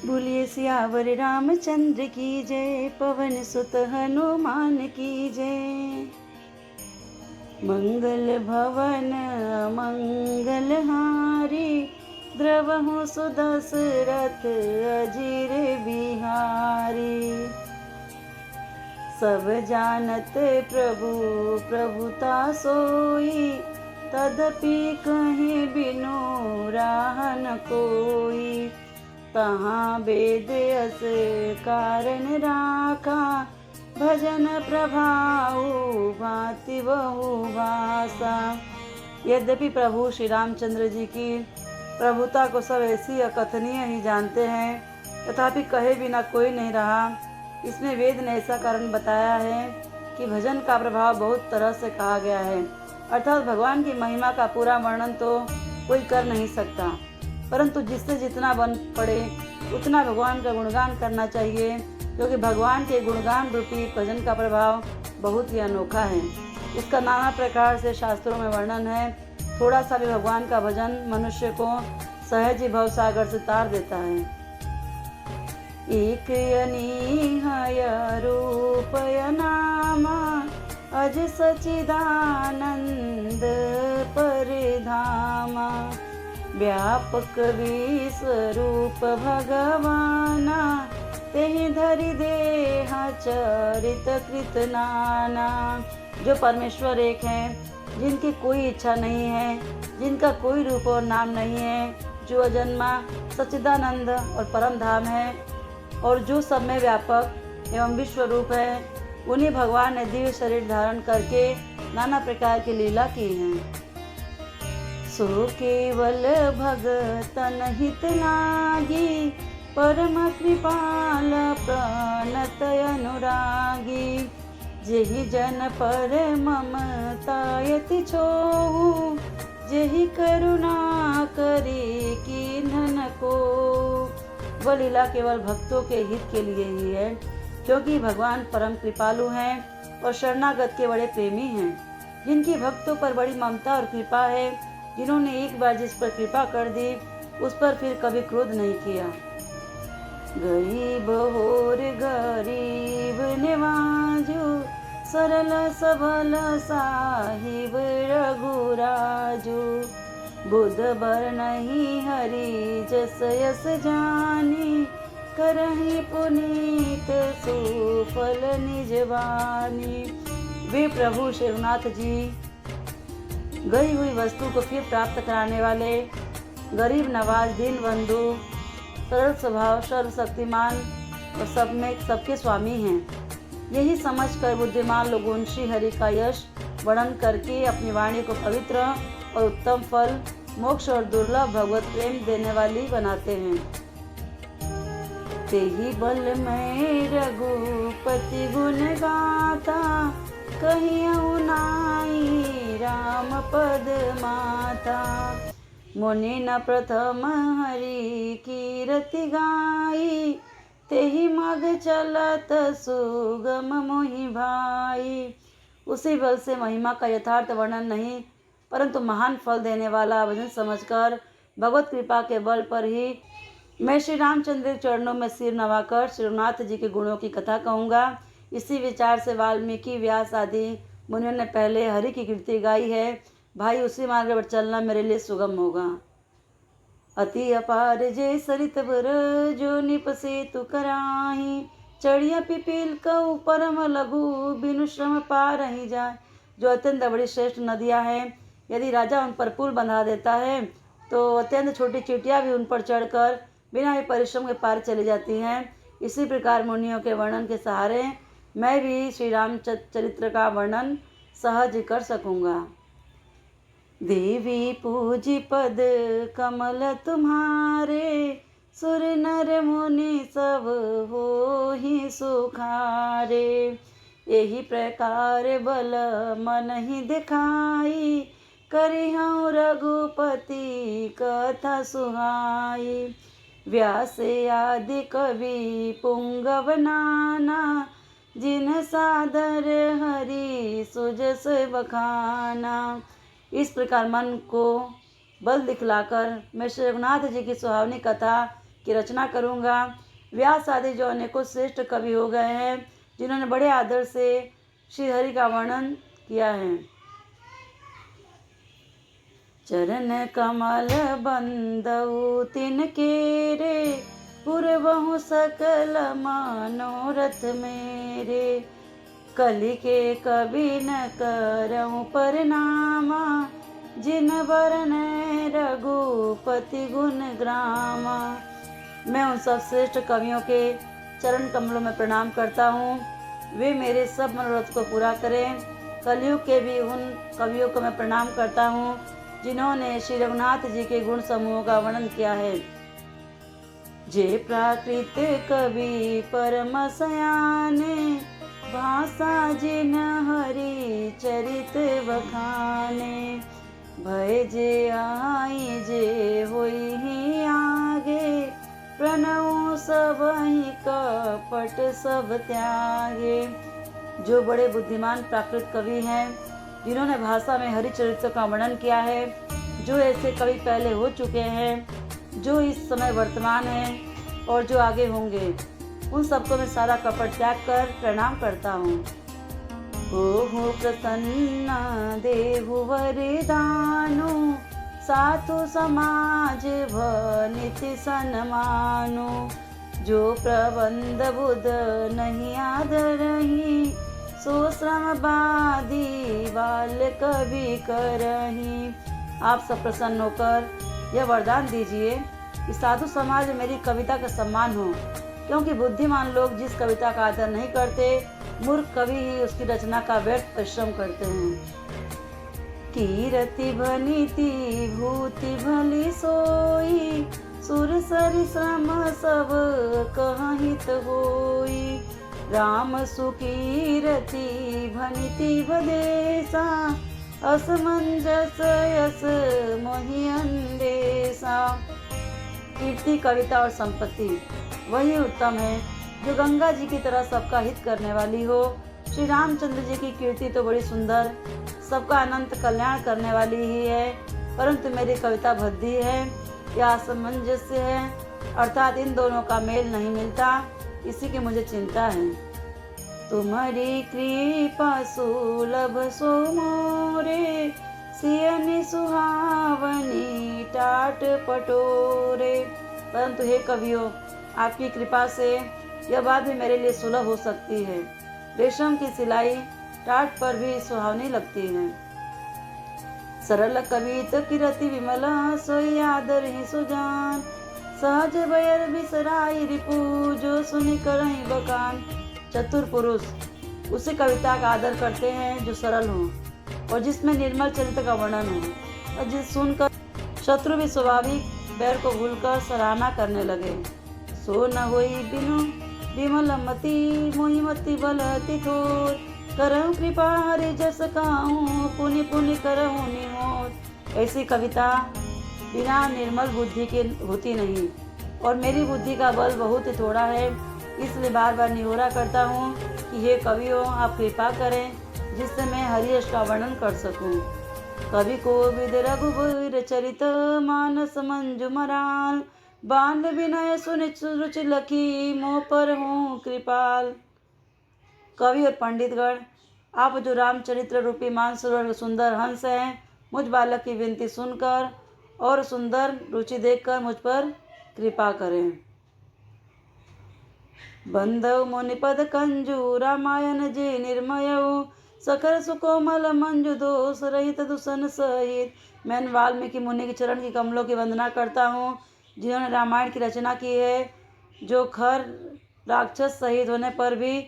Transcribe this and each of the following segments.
बोलिए सियावर रामचंद्र की जय, पवन सुत हनुमान की जय। मंगल भवन मंगल हारी, द्रवहु सुदशरथ अजीर बिहारी। सब जानत प्रभु प्रभुता सोई, तदपि कहीं बिनु राहन कोई। तहाँ वेद अस कारण राखा, भजन प्रभाऊ भांति बहु भाषा। यद्यपि प्रभु श्री रामचंद्र जी की प्रभुता को सब ऐसी अकथनीय ही जानते हैं, तथापि कहे बिना कोई नहीं रहा। इसमें वेद ने ऐसा कारण बताया है कि भजन का प्रभाव बहुत तरह से कहा गया है, अर्थात भगवान की महिमा का पूरा वर्णन तो कोई कर नहीं सकता, परंतु जिससे जितना बन पड़े उतना भगवान का गुणगान करना चाहिए, क्योंकि भगवान के गुणगान रूपी भजन का प्रभाव बहुत ही अनोखा है। इसका नाना प्रकार से शास्त्रों में वर्णन है। थोड़ा सा भी भगवान का भजन मनुष्य को सहज ही भवसागर से तार देता है। एक अनीहय रूपय नामा, अज सचिदानंद परिधामा। व्यापक विश्वरूप भगवाना, तेहि धरि देह चरित कृत नाना। जो परमेश्वर एक हैं, जिनकी कोई इच्छा नहीं है, जिनका कोई रूप और नाम नहीं है, जो अजन्मा सच्चिदानंद और परम धाम है, और जो सब में व्यापक एवं विश्व रूप है, उन्हीं भगवान ने दिव्य शरीर धारण करके नाना प्रकार की लीला की है। सो केवल भगतन हित लागी, परम कृपाल प्रणत अनुरागी। जेहि जन पर ममतायति छोहु, जेहि करुणा करी कीन्हन को। वह लीला केवल भक्तों के हित के लिए ही है, क्योंकि भगवान परम कृपालु हैं और शरणागत के बड़े प्रेमी हैं। जिनकी भक्तों पर बड़ी ममता और कृपा है, जिन्होंने एक बार जिस पर कृपा कर दी, उस पर फिर कभी क्रोध नहीं किया। गरीब होर गरीब निवाजु, सरल सबल साहिब रघुराजु। बुध बर नहीं हरि जस यस जानी, करहि पुनीत सुफल निजवानी। वे प्रभु शिवनाथ जी गई हुई वस्तु को फिर प्राप्त कराने वाले, गरीब नवाज, दीन बंधु, सरल स्वभाव, सर्वशक्तिमान और सब में सबके स्वामी हैं। यही समझकर बुद्धिमान लोग उन श्री हरि का यश वर्णन करके अपनी वाणी को पवित्र और उत्तम फल, मोक्ष और दुर्लभ भगवत प्रेम देने वाली बनाते हैं। तेहि बल में रघुपति गुण गाता, कहियहु नाई राम पद माता। मुनि न प्रथम हरि कीरति गाई, तेहि मग चलत सुगम मोहि भाई। उसी बल से महिमा का यथार्थ वर्णन नहीं, परंतु महान फल देने वाला भजन समझकर भगवत कृपा के बल पर ही मैं श्री रामचंद्र चरणों में सिर नवाकर शिवनाथ जी के गुणों की कथा कहूँगा। इसी विचार से वाल्मीकि, व्यास आदि मुनियों ने पहले हरि की कीर्ति गाई है। भाई, उसी मार्ग पर चलना मेरे लिए सुगम होगा। अति अपार जय सरित बर, जो निपसे तु कराही। चढ़िया पिपील कऊ परम लघु, बिनु श्रम पार ही जाए। जो अत्यंत बड़ी श्रेष्ठ नदियाँ हैं, यदि राजा उन पर पुल बंधा देता है, तो अत्यंत छोटी चींटियाँ भी उन पर चढ़कर बिना ही परिश्रम के पार चली जाती हैं। इसी प्रकार मुनियों के वर्णन के सहारे मैं भी श्री राम चरित्र का वर्णन सहज कर सकूँगा। देवी पूजी पद कमल तुम्हारे, सुर नर मुनि सब हो ही सुखारे। यही प्रकार बल मन ही दिखाई, करिहूँ रघुपति कथा सुहाई। व्यास आदि कवि पुंगव नाना, जिन सादर हरि सुजस बखाना। इस प्रकार मन को बल दिखलाकर मैं श्री रघुनाथ जी की सुहावनी कथा की रचना करूँगा। व्यास आदि जो अनेकों श्रेष्ठ कवि हो गए हैं, जिन्होंने बड़े आदर से श्री हरि का वर्णन किया है। चरण कमल बंदउ तिनके रे, पुरबहु सकल मनोरथ मेरे। कलि के कवि न करऊँ परनामा, जिन बरन रघुपति गुण ग्रामा। मैं उन सब श्रेष्ठ कवियों के चरण कमलों में प्रणाम करता हूँ। वे मेरे सब मनोरथ को पूरा करें। कलयुग के भी उन कवियों को मैं प्रणाम करता हूँ, जिन्होंने श्री रघुनाथ जी के गुण समूहों का वर्णन किया है। जे प्राकृत कवि परम सयाने, भाषा जिन हरि चरित बखाने। भय जे आई जे होई ही आगे, प्रणव सबहि कपट सब त्यागे। जो बड़े बुद्धिमान प्राकृत कवि हैं, जिन्होंने भाषा में हरिचरित्र का वर्णन किया है, जो ऐसे कवि पहले हो चुके हैं, जो इस समय वर्तमान हैं और जो आगे होंगे, उन सबको मैं सारा कपट त्याग कर प्रणाम करता हूँ। ओहु प्रसन्न देहु वरदानु, साधु समाज भनिति सन्मानु। जो प्रबंध बुध नहीं आदरही, सो श्रम बाधी बाल कवि करही। आप सब प्रसन्न होकर यह वरदान दीजिए कि साधु समाज में मेरी कविता का सम्मान हो, क्योंकि बुद्धिमान लोग जिस कविता का आदर नहीं करते, मूर्ख कवि ही उसकी रचना का व्यर्थ परिश्रम करते हैं। कीरति भनिति भूति भली सोई, सुर सरि श्रम सब कहित होई। राम सुकीरति भनिति भदेसा, असमंजस यस मोहि अंदेशा। कीर्ति, कविता और संपत्ति वही उत्तम है जो गंगा जी की तरह सबका हित करने वाली हो। श्री रामचंद्र जी की कीर्ति तो बड़ी सुंदर, सबका अनंत कल्याण करने वाली ही है, परंतु मेरी कविता भद्दी है या असमंजस्य है, अर्थात इन दोनों का मेल नहीं मिलता, इसी की मुझे चिंता है। तुम्हारी कृपा सुलभ सो मोरे, सियनि सुहावनी टाट पटोरे। परंतु हे कवियों, आपकी कृपा से यह बात भी मेरे लिए सुलभ हो सकती है। रेशम की सिलाई टाट पर भी सुहावनी लगती है। सरल कवित किरति विमला, सोई आदर ही सुजान। सहज बयर बिसराई रिपु, जो सुनि करहि बखान। चतुर पुरुष उसी कविता का आदर करते हैं जो सरल हो और जिसमें निर्मल चरित्र का वर्णन हो, और जिस सुनकर शत्रु भी स्वाभाविक बैर को भूलकर सराहना करने लगे। सो न होई बिनु विमल मति, मोहि मति बलति थोर। करहु कृपा हरि जस काहू, पुनि पुनि करहु निहोर। ऐसी कविता बिना निर्मल बुद्धि के होती नहीं, और मेरी बुद्धि का बल बहुत ही थोड़ा है, इसलिए बार बार निहोरा करता हूँ कि हे कवियों, आप कृपा करें जिससे मैं हरि यश का वर्णन कर सकूं। कवि कोविद रघुवीर चरित, मानस मंजु मराल। बाल विनय सुनि रुचि लखी, मोह पर हूँ कृपाल। कवि और पंडितगण, आप जो रामचरित्र रूपी मानसरोवर सुंदर हंस हैं, मुझ बालक की विनती सुनकर और सुंदर रुचि देखकर मुझ पर कृपा करें। बंधव मुनिपद कंजू, रामायण जी निर्मयऊ। सकर सुकोमल मंजु, दोष रहित दूषण सहित। मैं वाल्मीकि मुनि के चरण की कमलों की वंदना करता हूँ, जिन्होंने रामायण की रचना की है, जो खर राक्षस सहित होने पर भी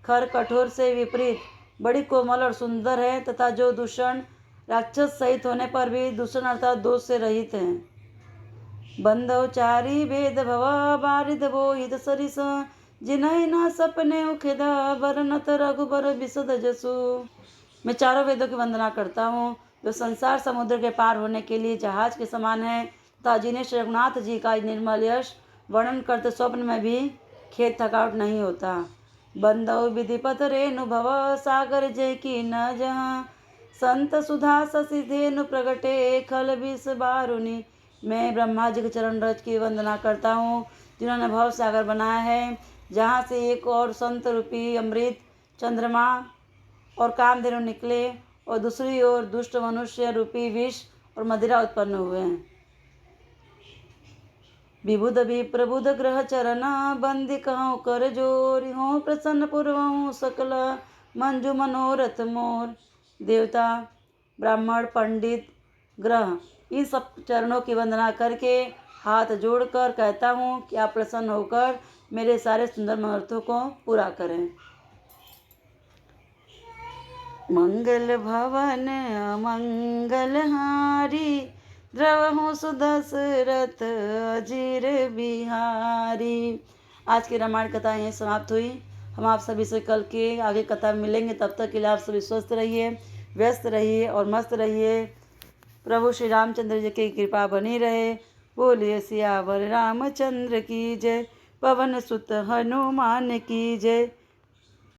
खर कठोर से विपरीत बड़ी कोमल और सुंदर है, तथा जो दूषण राक्षस सहित होने पर भी दूषण अर्थात दोष से रहित हैं। बंधव चारी भेद भव, बारिद बोहित सरिस। जिन्है ना सपने उखेदा, बरनत रघुबर बिसद जसु। मैं चारों वेदों की वंदना करता हूँ, जो संसार समुद्र के पार होने के लिए जहाज के समान है, तथा जिन्हें श्री रघुनाथ जी का निर्मल यश वर्णन करते स्वप्न में भी खेद थकावट नहीं होता। बंधव विधिपत रेणु भव, सागर जय की न जहाँ। संत सुधा शशि धेनु प्रगटे, खल विष बारुनी। मैं ब्रह्मा जी के चरण रज की वंदना करता हूँ, जिन्होंने भव सागर बनाया है, जहाँ से एक और संत रूपी अमृत, चंद्रमा और कामधेनु निकले और दूसरी ओर दुष्ट मनुष्य रूपी विष और मदिरा उत्पन्न हुए हैं। विबुध विप्रबुध ग्रह चरण बंदी कहूँ कर जोरी, हो प्रसन्न पूर्व सकल मंजू मनोरथ मोर। देवता, ब्राह्मण, पंडित, ग्रह, इन सब चरणों की वंदना करके हाथ जोड़कर कहता हूँ कि आप प्रसन्न होकर मेरे सारे सुंदर मनोरथों को पूरा करें। मंगल भवन अमंगल हारी, द्रवहु सुदशरथ अजीर बिहारी। आज की रामायण कथा यहीं समाप्त हुई। हम आप सभी से कल के आगे कथा में मिलेंगे। तब तक के लिए आप सभी स्वस्थ रहिए, व्यस्त रहिए और मस्त रहिए। प्रभु श्री रामचंद्र जी की कृपा बनी रहे। बोलिए सियावर रामचंद्र की जय, पवन सुत हनुमान की जय।